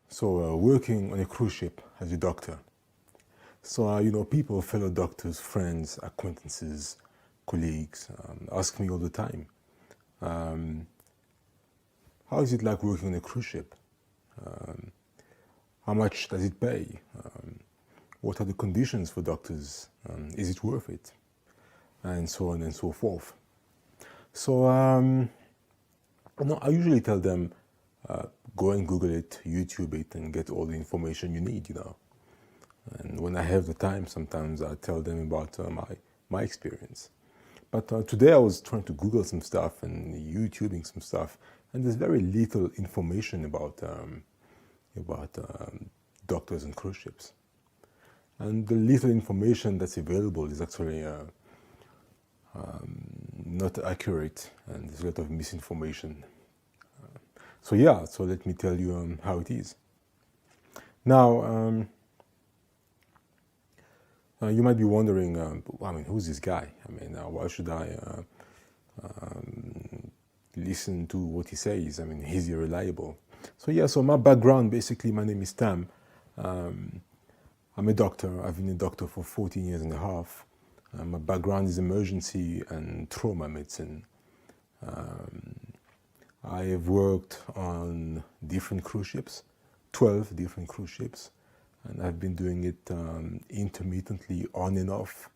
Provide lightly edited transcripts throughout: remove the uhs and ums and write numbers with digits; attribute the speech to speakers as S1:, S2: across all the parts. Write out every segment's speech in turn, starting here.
S1: So working on a cruise ship as a doctor. So, people, fellow doctors, friends, acquaintances, colleagues ask me all the time, how is it like working on a cruise ship? How much does it pay? What are the conditions for doctors? Is it worth it? And so on and so forth. So, I usually tell them, go and Google it, YouTube it, and get all the information you need. And when I have the time, sometimes I tell them about my experience. But today I was trying to Google some stuff and YouTubing some stuff, and there's very little information about doctors and cruise ships. And the little information that's available is actually not accurate, and there's a lot of misinformation. So let me tell you how it is. Now, you might be wondering, who's this guy? Why should I listen to what he says? He's reliable. So my background, basically, my name is Tam. I'm a doctor. I've been a doctor for 14 years and a half. My background is emergency and trauma medicine. I have worked on different cruise ships, 12 different cruise ships, and I've been doing it intermittently on and off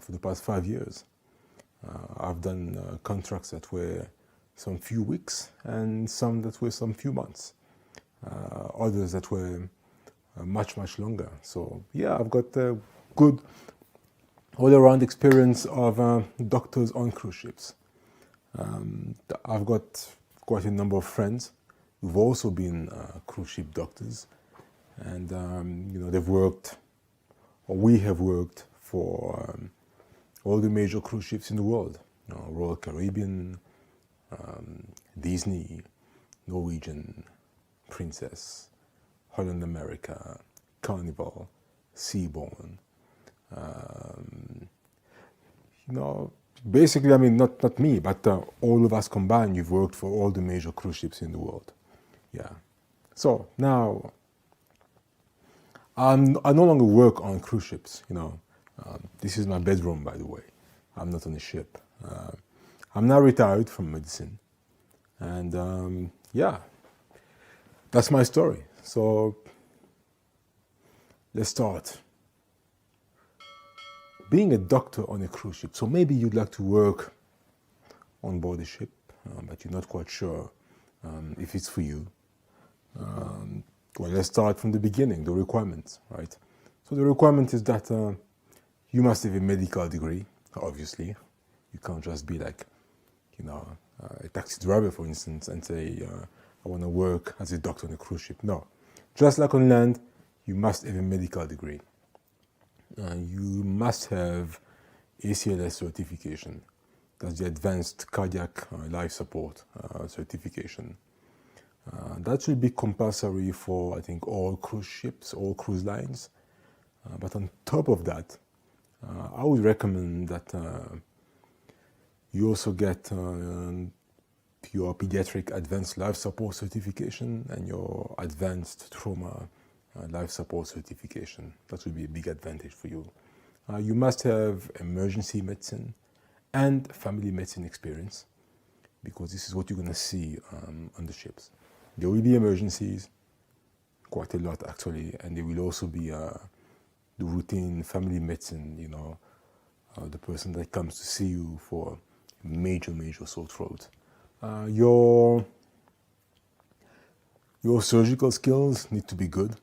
S1: for the past 5 years. I've done contracts that were some few weeks and some that were some few months, others that were much, much longer. So I've got a good all-around experience of doctors on cruise ships. I've got quite a number of friends who've also been cruise ship doctors, and they've worked, or we have worked for all the major cruise ships in the world: Royal Caribbean, Disney, Norwegian, Princess, Holland America, Carnival, Seabourn. Basically, not me, but all of us combined, you've worked for all the major cruise ships in the world. Yeah. So now, I no longer work on cruise ships. This is my bedroom, by the way. I'm not on a ship. I'm now retired from medicine, and that's my story. So let's start. Being a doctor on a cruise ship. So maybe you'd like to work on board a ship, but you're not quite sure if it's for you. Well, let's start from the beginning, the requirements, right? So the requirement is that you must have a medical degree, obviously. You can't just be like, a taxi driver, for instance, and say, I want to work as a doctor on a cruise ship. No. Just like on land, you must have a medical degree. You must have ACLS certification. That's the Advanced Cardiac Life Support certification. That should be compulsory for, I think, all cruise ships, all cruise lines. But on top of that, I would recommend that you also get your Pediatric Advanced Life Support certification and your Advanced Trauma Life Support certification. That would be a big advantage for you. You must have emergency medicine and family medicine experience, because this is what you're going to see on the ships. There will be emergencies, quite a lot actually, and there will also be the routine family medicine, the person that comes to see you for major sore throat. Your surgical skills need to be good,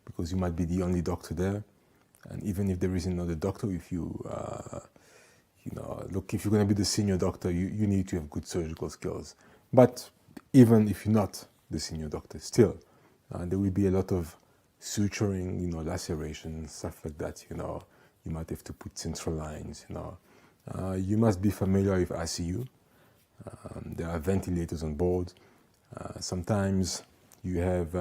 S1: because you might be the only doctor there. And even if there is another doctor, if you, if you're going to be the senior doctor, you need to have good surgical skills. But even if you're not the senior doctor, still, there will be a lot of suturing, lacerations, stuff like that, You might have to put central lines, You must be familiar with ICU. There are ventilators on board. Sometimes you have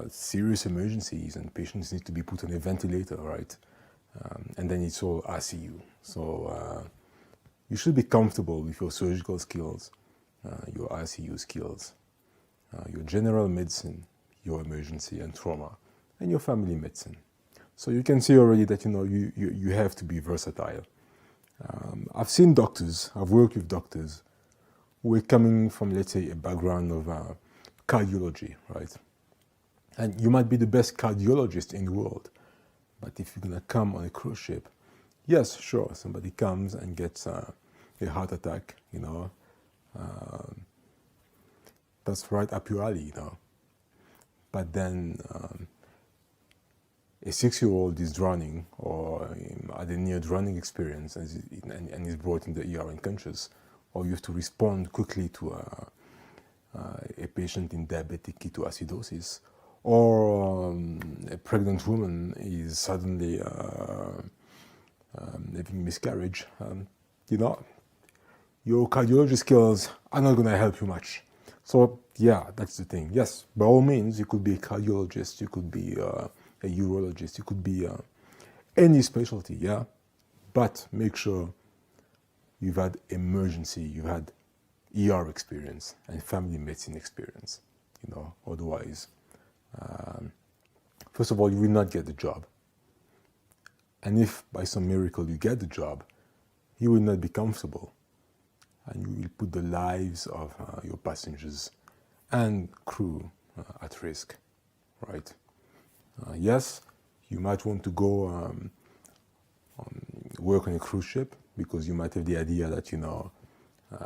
S1: serious emergencies and patients need to be put on a ventilator, right? And then it's all ICU. So you should be comfortable with your surgical skills, your ICU skills. your general medicine, your emergency and trauma, and your family medicine. So you can see already that you have to be versatile. I've seen doctors, I've worked with doctors who are coming from, let's say, a background of cardiology, right? And you might be the best cardiologist in the world, but if you're gonna come on a cruise ship, yes, sure, somebody comes and gets a heart attack, that's right up your alley, But then a 6-year-old is drowning or had a near drowning experience and is brought in the ER unconscious, or you have to respond quickly to a patient in diabetic ketoacidosis, or a pregnant woman is suddenly having miscarriage, your cardiology skills are not going to help you much. So yeah, that's the thing. Yes, by all means, you could be a cardiologist, you could be a urologist, you could be any specialty, yeah? But make sure you've had emergency, you've had ER experience and family medicine experience, otherwise, first of all, you will not get the job. And if by some miracle you get the job, you will not be comfortable, and you will put the lives of your passengers and crew at risk, right? Yes, you might want to go work on a cruise ship because you might have the idea that,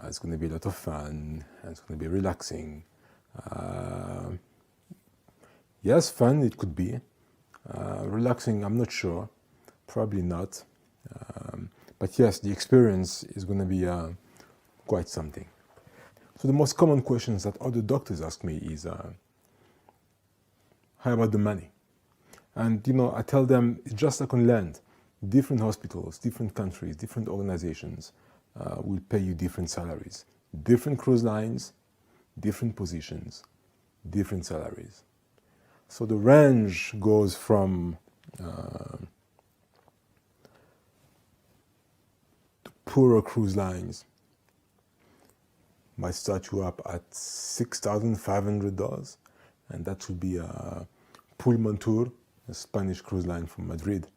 S1: it's going to be a lot of fun and it's going to be relaxing. Yes, fun it could be. Relaxing, I'm not sure. Probably not. But yes, the experience is going to be quite something. So the most common questions that other doctors ask me is, how about the money? And, I tell them it's just like on land. Different hospitals, different countries, different organizations will pay you different salaries. Different cruise lines, different positions, different salaries. So the range goes from poorer cruise lines might start you up at $6,500, and that would be a Pullmantur, a Spanish cruise line from Madrid.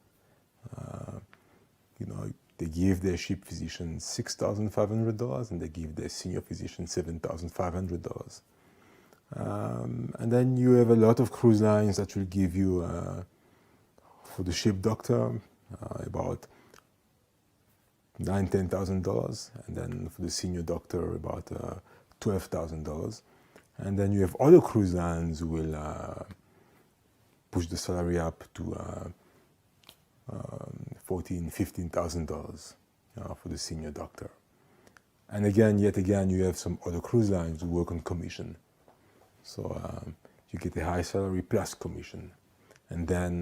S1: They give their ship physician $6,500, and they give their senior physician $7,500. And then you have a lot of cruise lines that will give you, for the ship doctor, about $9,000-$10,000, and then for the senior doctor about $12,000. And then you have other cruise lines who will push the salary up to $14,000, $15,000 for the senior doctor. And yet again, you have some other cruise lines who work on commission. So you get a high salary plus commission. And then,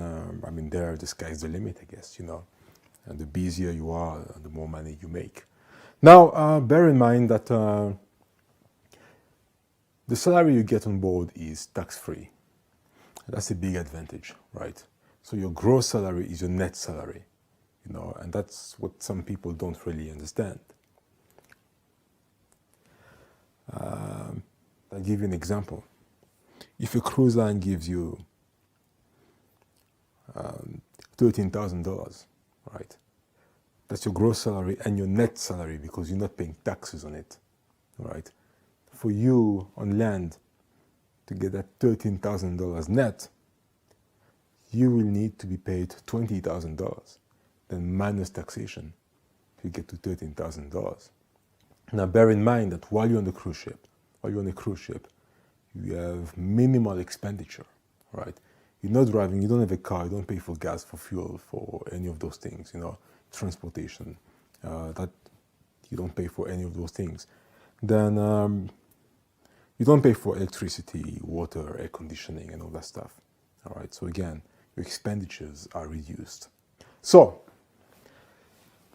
S1: there, the sky's the limit, I guess, And the busier you are, the more money you make. Now, bear in mind that the salary you get on board is tax-free. That's a big advantage, right? So your gross salary is your net salary, and that's what some people don't really understand. I'll give you an example. If a cruise line gives you $13,000, right? That's your gross salary and your net salary because you're not paying taxes on it, right? For you on land to get that $13,000 net, you will need to be paid $20,000, then minus taxation, you get to $13,000. Now bear in mind that while you're on a cruise ship, you have minimal expenditure, right? You're not driving, you don't have a car, you don't pay for gas, for fuel, for any of those things, transportation, that you don't pay for any of those things. Then you don't pay for electricity, water, air conditioning, and all that stuff. All right, so again, your expenditures are reduced. So,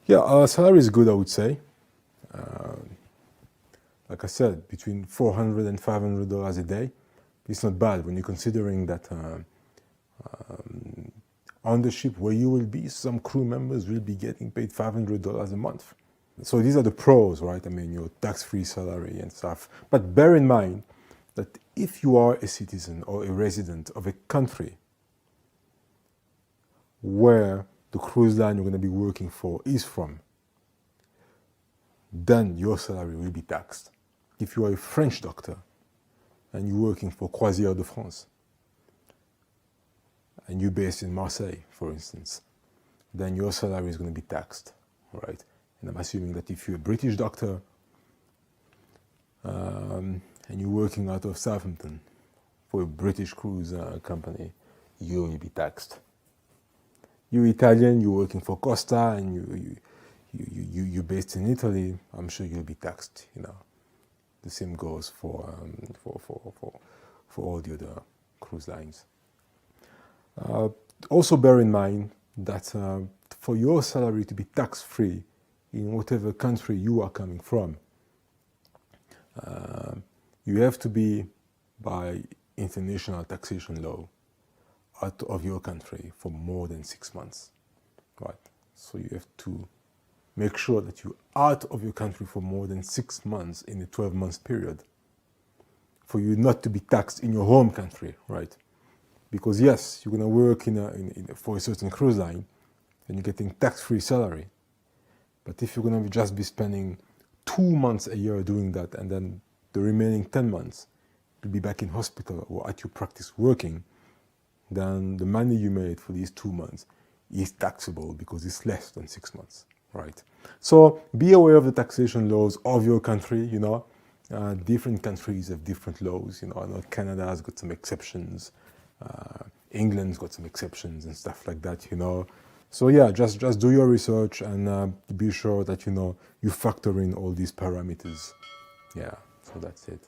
S1: yeah, salary is good, I would say. Like I said, between $400 and $500 a day. It's not bad when you're considering that on the ship where you will be, some crew members will be getting paid $500 a month. So these are the pros, right? Your tax-free salary and stuff. But bear in mind that if you are a citizen or a resident of a country where the cruise line you're going to be working for is from, then your salary will be taxed. If you are a French doctor and you're working for Croisière de France, and you're based in Marseille, for instance, then your salary is going to be taxed, right? And I'm assuming that if you're a British doctor and you're working out of Southampton for a British cruise company, you will be taxed. You're Italian, you're working for Costa, and you're based in Italy, I'm sure you'll be taxed, you know. The same goes for all the other cruise lines. Also bear in mind that for your salary to be tax-free in whatever country you are coming from, you have to be, by international taxation law, out of your country for more than 6 months, right? So you have to make sure that you're out of your country for more than 6 months in a 12-month period for you not to be taxed in your home country, right? Because yes, you're going to work for a certain cruise line and you're getting tax-free salary. But if you're going to just be spending 2 months a year doing that, and then the remaining 10 months you'll be back in hospital or at your practice working, then the money you made for these 2 months is taxable because it's less than 6 months, right? So be aware of the taxation laws of your country, you know. Different countries have different laws, you know. I know Canada has got some exceptions. England's got some exceptions and stuff like that, you know. So yeah, just do your research and be sure that, you know, you factor in all these parameters. Yeah, so that's it.